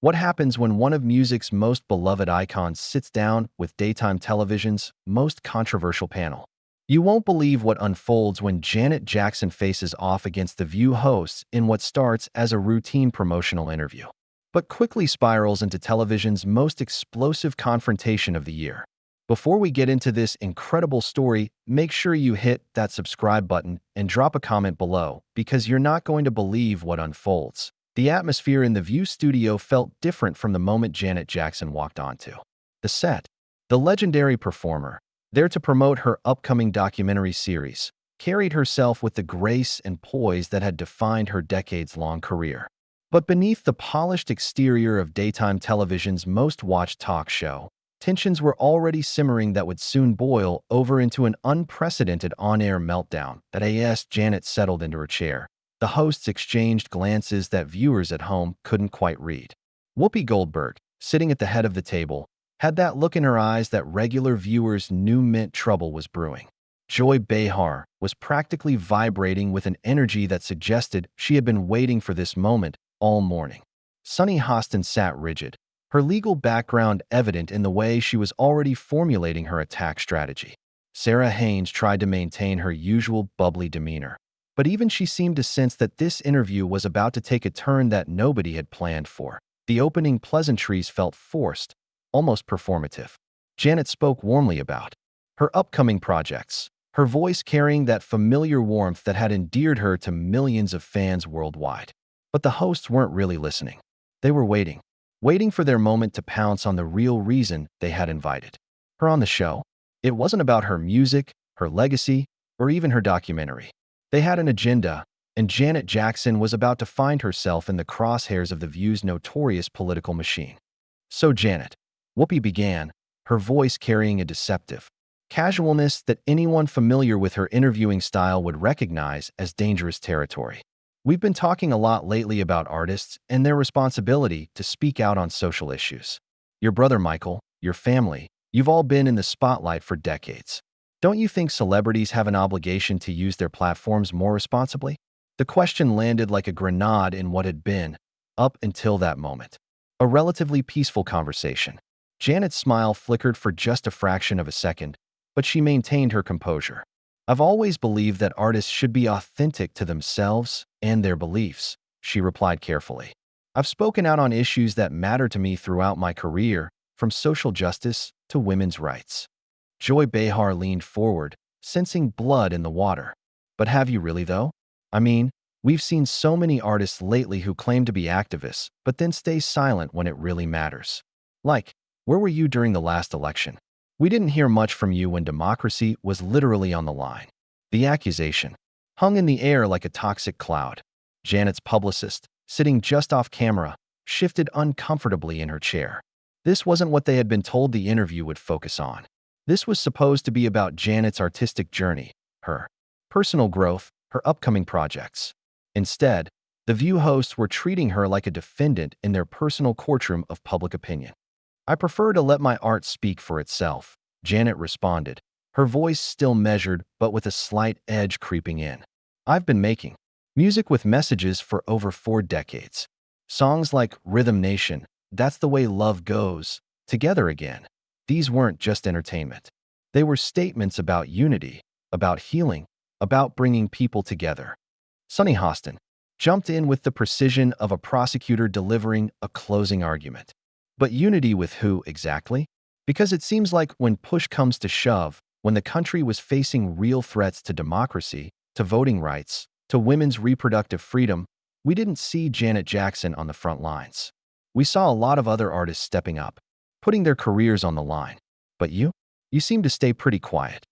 What happens when one of music's most beloved icons sits down with daytime television's most controversial panel? You won't believe what unfolds when Janet Jackson faces off against The View hosts in what starts as a routine promotional interview, but quickly spirals into television's most explosive confrontation of the year. Before we get into this incredible story, make sure you hit that subscribe button and drop a comment below because you're not going to believe what unfolds. The atmosphere in the View studio felt different from the moment Janet Jackson walked onto the set. The legendary performer, there to promote her upcoming documentary series, carried herself with the grace and poise that had defined her decades-long career. But beneath the polished exterior of daytime television's most-watched talk show, tensions were already simmering that would soon boil over into an unprecedented on-air meltdown. As Janet settled into her chair, the hosts exchanged glances that viewers at home couldn't quite read. Whoopi Goldberg, sitting at the head of the table, had that look in her eyes that regular viewers knew meant trouble was brewing. Joy Behar was practically vibrating with an energy that suggested she had been waiting for this moment all morning. Sunny Hostin sat rigid, her legal background evident in the way she was already formulating her attack strategy. Sarah Haynes tried to maintain her usual bubbly demeanor, but even she seemed to sense that this interview was about to take a turn that nobody had planned for. The opening pleasantries felt forced, almost performative. Janet spoke warmly about her upcoming projects, her voice carrying that familiar warmth that had endeared her to millions of fans worldwide. But the hosts weren't really listening. They were waiting for their moment to pounce on the real reason they had invited her on the show. It wasn't about her music, her legacy, or even her documentary. They had an agenda, and Janet Jackson was about to find herself in the crosshairs of The View's notorious political machine. So Janet, Whoopi began, her voice carrying a deceptive casualness that anyone familiar with her interviewing style would recognize as dangerous territory. We've been talking a lot lately about artists and their responsibility to speak out on social issues. Your brother Michael, your family, you've all been in the spotlight for decades. Don't you think celebrities have an obligation to use their platforms more responsibly? The question landed like a grenade in what had been, up until that moment, a relatively peaceful conversation. Janet's smile flickered for just a fraction of a second, but she maintained her composure. I've always believed that artists should be authentic to themselves and their beliefs, she replied carefully. I've spoken out on issues that matter to me throughout my career, from social justice to women's rights. Joy Behar leaned forward, sensing blood in the water. But have you really, though? I mean, we've seen so many artists lately who claim to be activists, but then stay silent when it really matters. Like, where were you during the last election? We didn't hear much from you when democracy was literally on the line. The accusation hung in the air like a toxic cloud. Janet's publicist, sitting just off camera, shifted uncomfortably in her chair. This wasn't what they had been told the interview would focus on. This was supposed to be about Janet's artistic journey, her personal growth, her upcoming projects. Instead, the View hosts were treating her like a defendant in their personal courtroom of public opinion. I prefer to let my art speak for itself, Janet responded, her voice still measured but with a slight edge creeping in. I've been making music with messages for over 4 decades. Songs like Rhythm Nation, That's the Way Love Goes, Together Again. These weren't just entertainment. They were statements about unity, about healing, about bringing people together. Sunny Hostin jumped in with the precision of a prosecutor delivering a closing argument. But unity with who exactly? Because it seems like when push comes to shove, when the country was facing real threats to democracy, to voting rights, to women's reproductive freedom, we didn't see Janet Jackson on the front lines. We saw a lot of other artists stepping up, putting their careers on the line. But you seem to stay pretty quiet.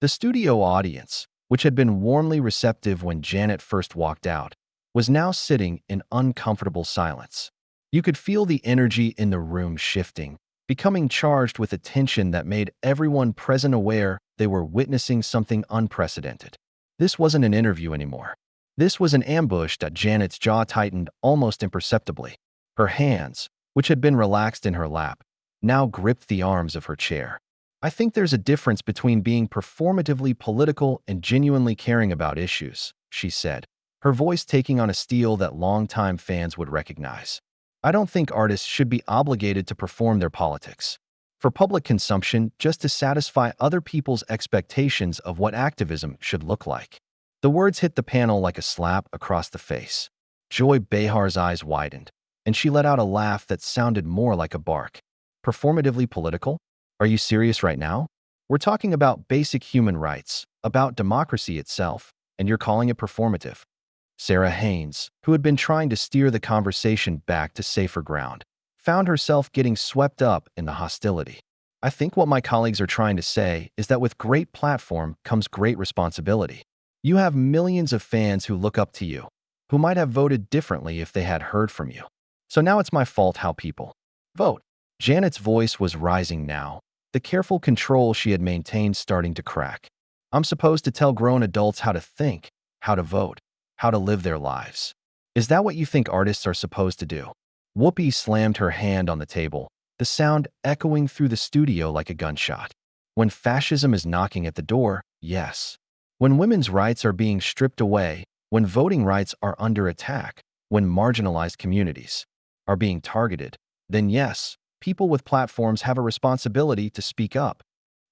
The studio audience, which had been warmly receptive when Janet first walked out, was now sitting in uncomfortable silence. You could feel the energy in the room shifting, becoming charged with a tension that made everyone present aware they were witnessing something unprecedented. This wasn't an interview anymore. This was an ambush. Janet's jaw tightened almost imperceptibly. Her hands, which had been relaxed in her lap, now gripped the arms of her chair. I think there's a difference between being performatively political and genuinely caring about issues, she said, her voice taking on a steel that longtime fans would recognize. I don't think artists should be obligated to perform their politics for public consumption just to satisfy other people's expectations of what activism should look like. The words hit the panel like a slap across the face. Joy Behar's eyes widened, and she let out a laugh that sounded more like a bark. Performatively political? Are you serious right now? We're talking about basic human rights, about democracy itself, and you're calling it performative. Sarah Haynes, who had been trying to steer the conversation back to safer ground, found herself getting swept up in the hostility. I think what my colleagues are trying to say is that with great platform comes great responsibility. You have millions of fans who look up to you, who might have voted differently if they had heard from you. So now it's my fault how people vote. Janet's voice was rising now, the careful control she had maintained starting to crack. I'm supposed to tell grown adults how to think, how to vote, how to live their lives. Is that what you think artists are supposed to do? Whoopi slammed her hand on the table, the sound echoing through the studio like a gunshot. When fascism is knocking at the door, yes. When women's rights are being stripped away, when voting rights are under attack, when marginalized communities are being targeted, then yes, people with platforms have a responsibility to speak up.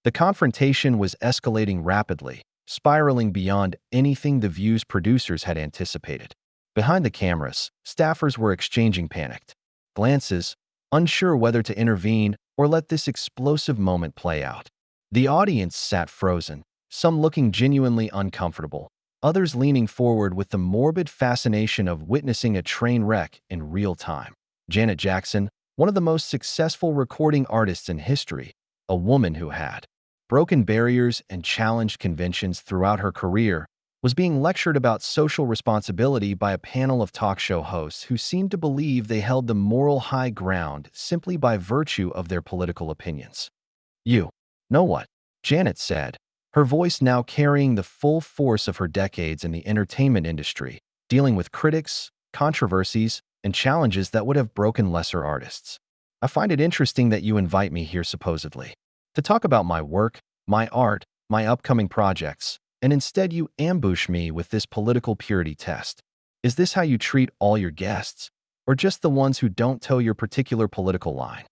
The confrontation was escalating rapidly, spiraling beyond anything the View's producers had anticipated. Behind the cameras, staffers were exchanging panicked glances, unsure whether to intervene or let this explosive moment play out. The audience sat frozen, some looking genuinely uncomfortable, others leaning forward with the morbid fascination of witnessing a train wreck in real time. Janet Jackson, one of the most successful recording artists in history, a woman who had broken barriers and challenged conventions throughout her career, was being lectured about social responsibility by a panel of talk show hosts who seemed to believe they held the moral high ground simply by virtue of their political opinions. You know what? Janet said, her voice now carrying the full force of her decades in the entertainment industry, dealing with critics, controversies, and challenges that would have broken lesser artists. I find it interesting that you invite me here supposedly to talk about my work, my art, my upcoming projects, and instead you ambush me with this political purity test. Is this how you treat all your guests, or just the ones who don't toe your particular political line?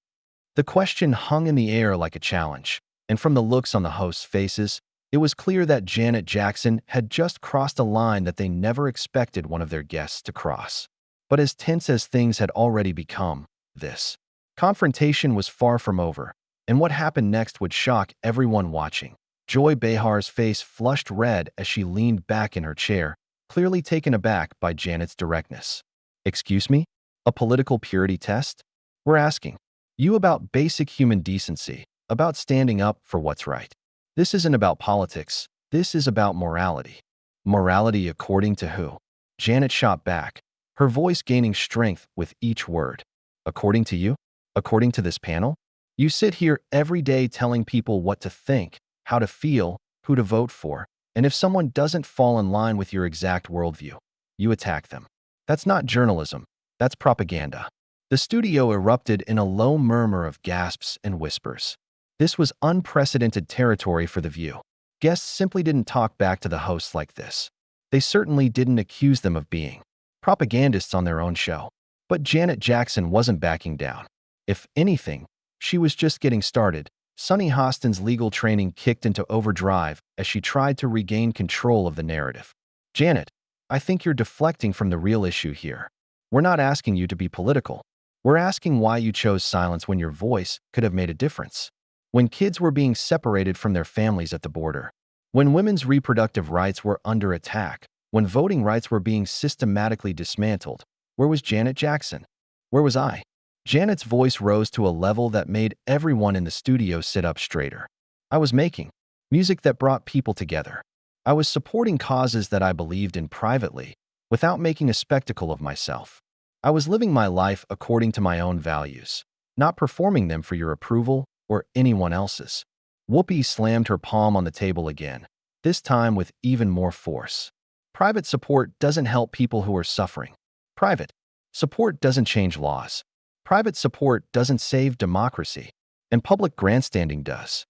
The question hung in the air like a challenge, and from the looks on the hosts' faces, it was clear that Janet Jackson had just crossed a line that they never expected one of their guests to cross. But as tense as things had already become, this confrontation was far from over, and what happened next would shock everyone watching. Joy Behar's face flushed red as she leaned back in her chair, clearly taken aback by Janet's directness. Excuse me? A political purity test? We're asking you about basic human decency, about standing up for what's right. This isn't about politics. This is about morality. Morality according to who? Janet shot back, her voice gaining strength with each word. According to you? According to this panel? You sit here every day telling people what to think, how to feel, who to vote for, and if someone doesn't fall in line with your exact worldview, you attack them. That's not journalism. That's propaganda. The studio erupted in a low murmur of gasps and whispers. This was unprecedented territory for The View. Guests simply didn't talk back to the hosts like this. They certainly didn't accuse them of being propagandists on their own show. But Janet Jackson wasn't backing down. If anything, she was just getting started. Sunny Hostin's legal training kicked into overdrive as she tried to regain control of the narrative. Janet, I think you're deflecting from the real issue here. We're not asking you to be political. We're asking why you chose silence when your voice could have made a difference. When kids were being separated from their families at the border. When women's reproductive rights were under attack. When voting rights were being systematically dismantled. Where was Janet Jackson? Where was I? Janet's voice rose to a level that made everyone in the studio sit up straighter. I was making music that brought people together. I was supporting causes that I believed in privately, without making a spectacle of myself. I was living my life according to my own values, not performing them for your approval or anyone else's. Whoopi slammed her palm on the table again, this time with even more force. Private support doesn't help people who are suffering. Private support doesn't change laws. Private support doesn't save democracy, and public grandstanding does.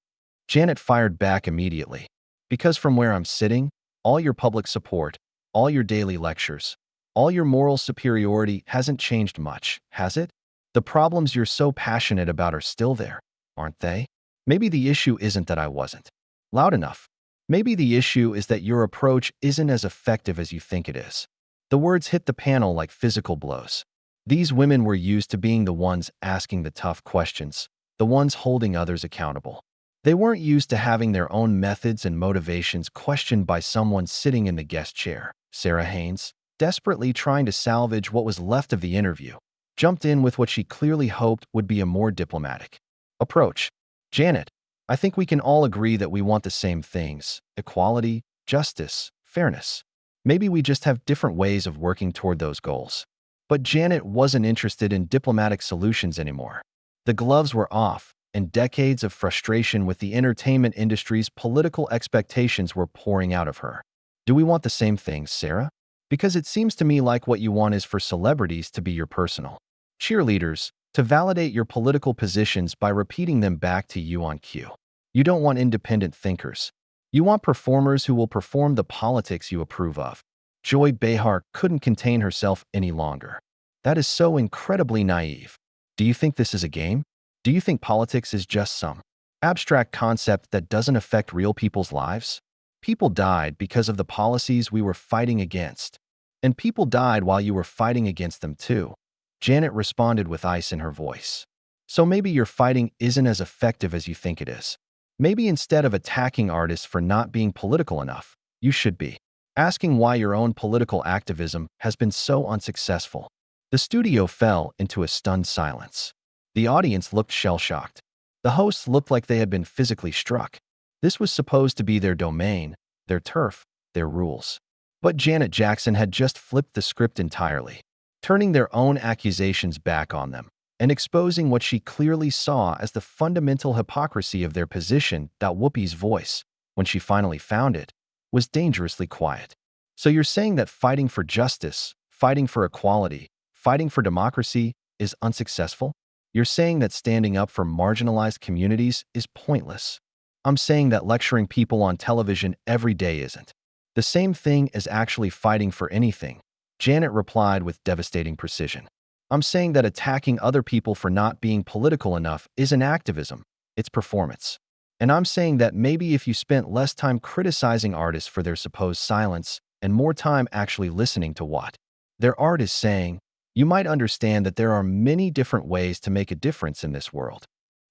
Janet fired back immediately. Because from where I'm sitting, all your public support, all your daily lectures, all your moral superiority hasn't changed much, has it? The problems you're so passionate about are still there, aren't they? Maybe the issue isn't that I wasn't loud enough. Maybe the issue is that your approach isn't as effective as you think it is. The words hit the panel like physical blows. These women were used to being the ones asking the tough questions, the ones holding others accountable. They weren't used to having their own methods and motivations questioned by someone sitting in the guest chair. Sarah Haynes, desperately trying to salvage what was left of the interview, jumped in with what she clearly hoped would be a more diplomatic approach. Janet, I think we can all agree that we want the same things: equality, justice, fairness. Maybe we just have different ways of working toward those goals. But Janet wasn't interested in diplomatic solutions anymore. The gloves were off, and decades of frustration with the entertainment industry's political expectations were pouring out of her. Do we want the same things, Sarah? Because it seems to me like what you want is for celebrities to be your personal cheerleaders, to validate your political positions by repeating them back to you on cue. You don't want independent thinkers. You want performers who will perform the politics you approve of. Joy Behar couldn't contain herself any longer. That is so incredibly naive. Do you think this is a game? Do you think politics is just some abstract concept that doesn't affect real people's lives? People died because of the policies we were fighting against. And people died while you were fighting against them too. Janet responded with ice in her voice. So maybe your fighting isn't as effective as you think it is. Maybe instead of attacking artists for not being political enough, you should be asking why your own political activism has been so unsuccessful. The studio fell into a stunned silence. The audience looked shell-shocked. The hosts looked like they had been physically struck. This was supposed to be their domain, their turf, their rules. But Janet Jackson had just flipped the script entirely, turning their own accusations back on them and exposing what she clearly saw as the fundamental hypocrisy of their position. That Whoopi's voice, when she finally found it, was dangerously quiet. So you're saying that fighting for justice, fighting for equality, fighting for democracy is unsuccessful? You're saying that standing up for marginalized communities is pointless. I'm saying that lecturing people on television every day isn't the same thing as actually fighting for anything, Janet replied with devastating precision. I'm saying that attacking other people for not being political enough isn't activism, it's performance. And I'm saying that maybe if you spent less time criticizing artists for their supposed silence and more time actually listening to what their art is saying, you might understand that there are many different ways to make a difference in this world.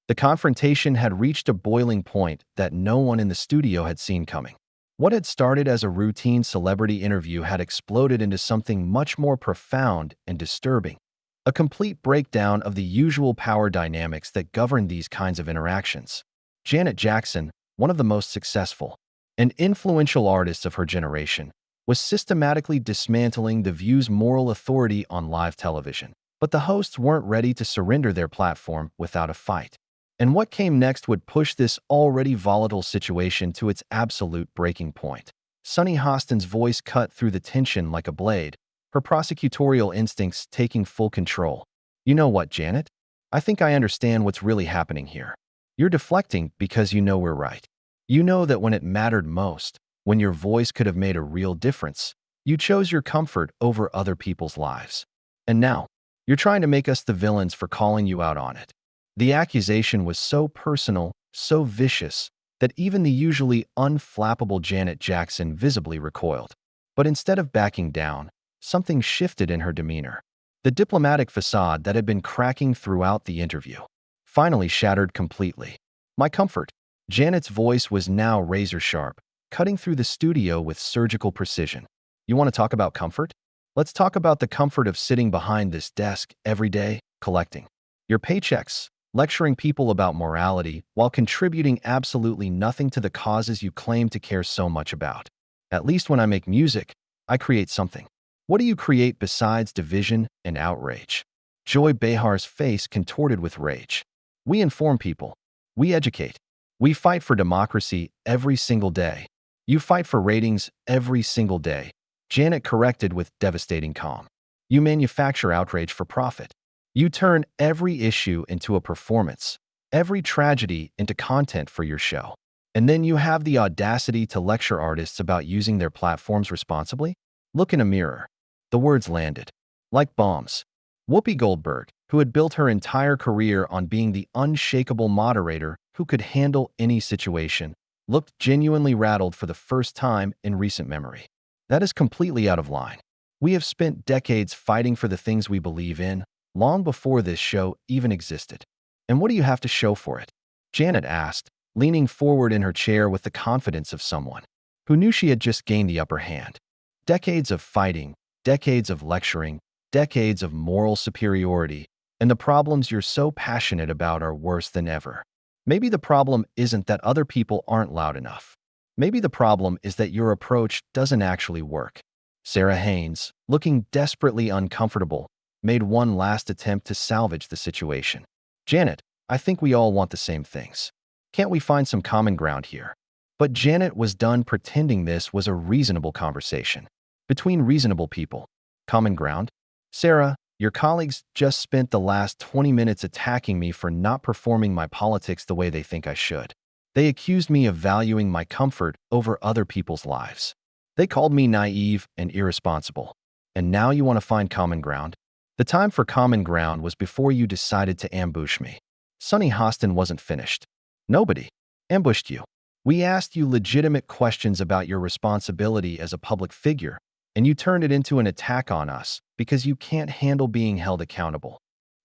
The confrontation had reached a boiling point that no one in the studio had seen coming. What had started as a routine celebrity interview had exploded into something much more profound and disturbing. A complete breakdown of the usual power dynamics that govern these kinds of interactions. Janet Jackson, one of the most successful and influential artists of her generation, was systematically dismantling The View's moral authority on live television. But the hosts weren't ready to surrender their platform without a fight. And what came next would push this already volatile situation to its absolute breaking point. Sunny Hostin's voice cut through the tension like a blade, her prosecutorial instincts taking full control. You know what, Janet? I think I understand what's really happening here. You're deflecting because you know we're right. You know that when it mattered most, when your voice could have made a real difference, you chose your comfort over other people's lives. And now, you're trying to make us the villains for calling you out on it. The accusation was so personal, so vicious, that even the usually unflappable Janet Jackson visibly recoiled. But instead of backing down, something shifted in her demeanor. The diplomatic facade that had been cracking throughout the interview finally shattered completely. My comfort. Janet's voice was now razor-sharp, cutting through the studio with surgical precision. You want to talk about comfort? Let's talk about the comfort of sitting behind this desk every day, collecting your paychecks, lecturing people about morality while contributing absolutely nothing to the causes you claim to care so much about. At least when I make music, I create something. What do you create besides division and outrage? Joy Behar's face contorted with rage. We inform people. We educate. We fight for democracy every single day. You fight for ratings every single day. Janet corrected with devastating calm. You manufacture outrage for profit. You turn every issue into a performance, every tragedy into content for your show. And then you have the audacity to lecture artists about using their platforms responsibly? Look in a mirror. The words landed like bombs. Whoopi Goldberg, who had built her entire career on being the unshakable moderator who could handle any situation, looked genuinely rattled for the first time in recent memory. That is completely out of line. We have spent decades fighting for the things we believe in, long before this show even existed. And what do you have to show for it? Janet asked, leaning forward in her chair with the confidence of someone who knew she had just gained the upper hand. Decades of fighting, decades of lecturing, decades of moral superiority, and the problems you're so passionate about are worse than ever. Maybe the problem isn't that other people aren't loud enough. Maybe the problem is that your approach doesn't actually work. Sarah Haynes, looking desperately uncomfortable, made one last attempt to salvage the situation. Janet, I think we all want the same things. Can't we find some common ground here? But Janet was done pretending this was a reasonable conversation. Between reasonable people. Common ground? Sarah, your colleagues just spent the last 20 minutes attacking me for not performing my politics the way they think I should. They accused me of valuing my comfort over other people's lives. They called me naive and irresponsible. And now you want to find common ground? The time for common ground was before you decided to ambush me. Sunny Hostin wasn't finished. Nobody ambushed you. We asked you legitimate questions about your responsibility as a public figure, and you turned it into an attack on us because you can't handle being held accountable.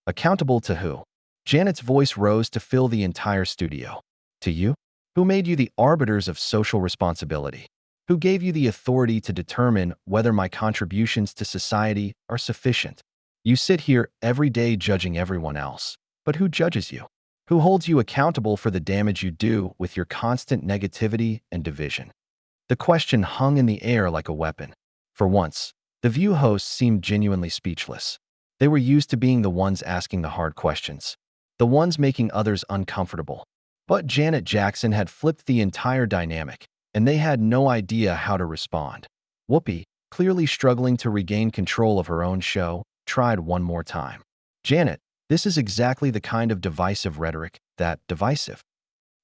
Accountable to who? Janet's voice rose to fill the entire studio. To you? Who made you the arbiters of social responsibility? Who gave you the authority to determine whether my contributions to society are sufficient? You sit here every day judging everyone else, but who judges you? Who holds you accountable for the damage you do with your constant negativity and division? The question hung in the air like a weapon. For once, the View hosts seemed genuinely speechless. They were used to being the ones asking the hard questions, the ones making others uncomfortable. But Janet Jackson had flipped the entire dynamic, and they had no idea how to respond. Whoopi, clearly struggling to regain control of her own show, tried one more time. Janet, this is exactly the kind of divisive rhetoric that divisive.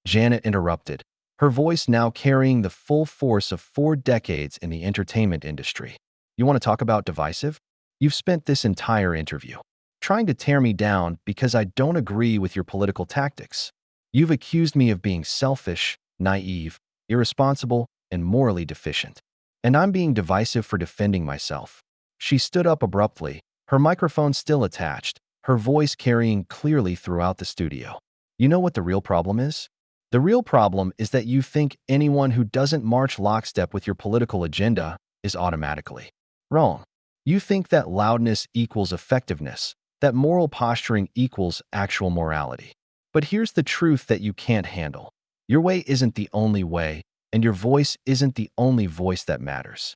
Janet interrupted, her voice now carrying the full force of 4 decades in the entertainment industry. You want to talk about divisive? You've spent this entire interview trying to tear me down because I don't agree with your political tactics. You've accused me of being selfish, naive, irresponsible, and morally deficient. And I'm being divisive for defending myself. She stood up abruptly, her microphone still attached, her voice carrying clearly throughout the studio. You know what the real problem is? The real problem is that you think anyone who doesn't march lockstep with your political agenda is automatically wrong. You think that loudness equals effectiveness, that moral posturing equals actual morality. But here's the truth that you can't handle. Your way isn't the only way, and your voice isn't the only voice that matters.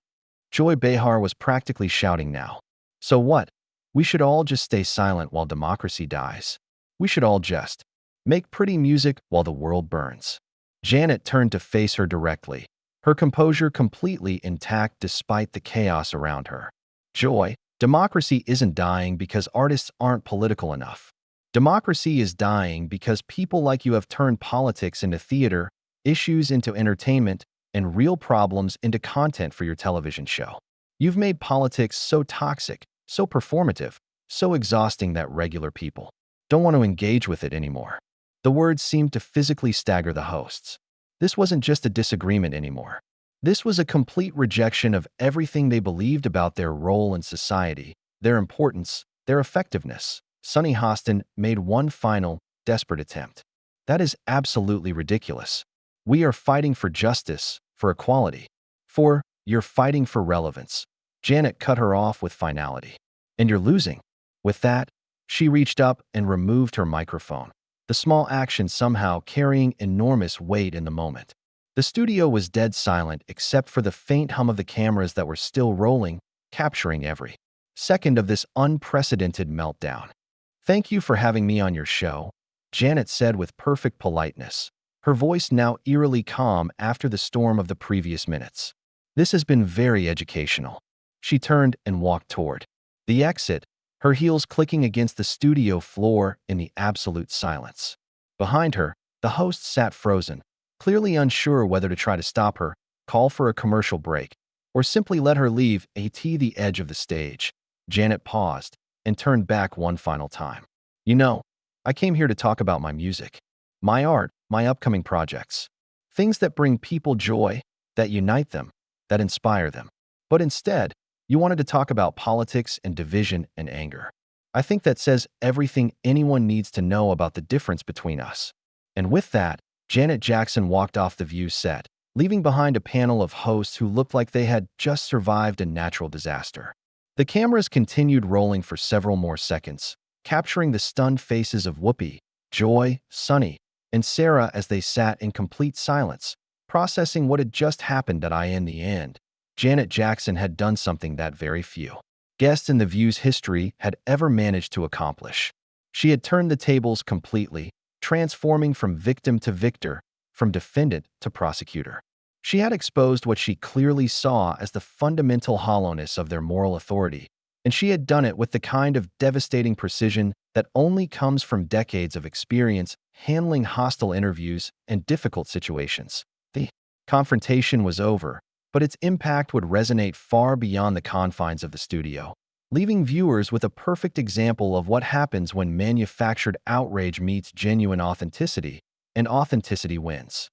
Joy Behar was practically shouting now. So what? We should all just stay silent while democracy dies. We should all just make pretty music while the world burns. Janet turned to face her directly, her composure completely intact despite the chaos around her. Joy, democracy isn't dying because artists aren't political enough. Democracy is dying because people like you have turned politics into theater, issues into entertainment, and real problems into content for your television show. You've made politics so toxic, so performative, so exhausting that regular people don't want to engage with it anymore. The words seemed to physically stagger the hosts. This wasn't just a disagreement anymore. This was a complete rejection of everything they believed about their role in society, their importance, their effectiveness. Sunny Hostin made one final, desperate attempt. That is absolutely ridiculous. We are fighting for justice, for equality. You're fighting for relevance. Janet cut her off with finality. And you're losing. With that, she reached up and removed her microphone, the small action somehow carrying enormous weight in the moment. The studio was dead silent except for the faint hum of the cameras that were still rolling, capturing every second of this unprecedented meltdown. Thank you for having me on your show, Janet said with perfect politeness, her voice now eerily calm after the storm of the previous minutes. This has been very educational. She turned and walked toward the exit, her heels clicking against the studio floor in the absolute silence. Behind her, the host sat frozen, clearly unsure whether to try to stop her, call for a commercial break, or simply let her leave at the edge of the stage. Janet paused and turned back one final time. You know, I came here to talk about my music, my art, my upcoming projects. Things that bring people joy, that unite them, that inspire them. But instead, you wanted to talk about politics and division and anger. I think that says everything anyone needs to know about the difference between us. And with that, Janet Jackson walked off the View set, leaving behind a panel of hosts who looked like they had just survived a natural disaster. The cameras continued rolling for several more seconds, capturing the stunned faces of Whoopi, Joy, Sunny, and Sarah as they sat in complete silence, processing what had just happened. In the end, Janet Jackson had done something that very few guests in The View's history had ever managed to accomplish. She had turned the tables completely, transforming from victim to victor, from defendant to prosecutor. She had exposed what she clearly saw as the fundamental hollowness of their moral authority, and she had done it with the kind of devastating precision that only comes from decades of experience handling hostile interviews and difficult situations. The confrontation was over, but its impact would resonate far beyond the confines of the studio, leaving viewers with a perfect example of what happens when manufactured outrage meets genuine authenticity, and authenticity wins.